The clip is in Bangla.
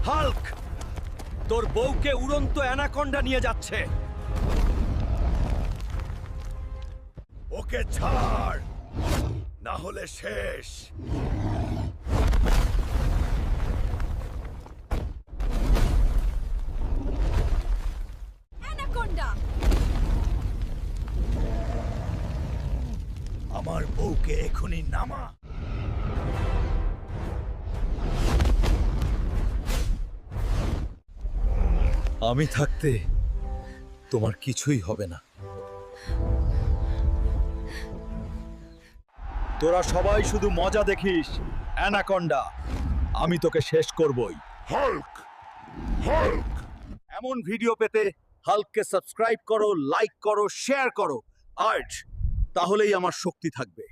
হাল্ক, তোর বউকে উড়ন্ত অ্যানাকন্ডা নিয়ে যাচ্ছে। ওকে ছাড়, না হলে শেষ। অ্যানাকোন্ডা! আমার বউকে এখনই নামা। আমি থাকতে তোমার কিছুই হবে না। তোরা সবাই শুধু মজা দেখিস। অ্যানাকন্ডা, আমি তোকে শেষ করবই। Hulk, Hulk. এমন ভিডিও পেতে হাল্ককে সাবস্ক্রাইব করো, লাইক করো, শেয়ার করো, আর তাহলেই আমার শক্তি থাকবে।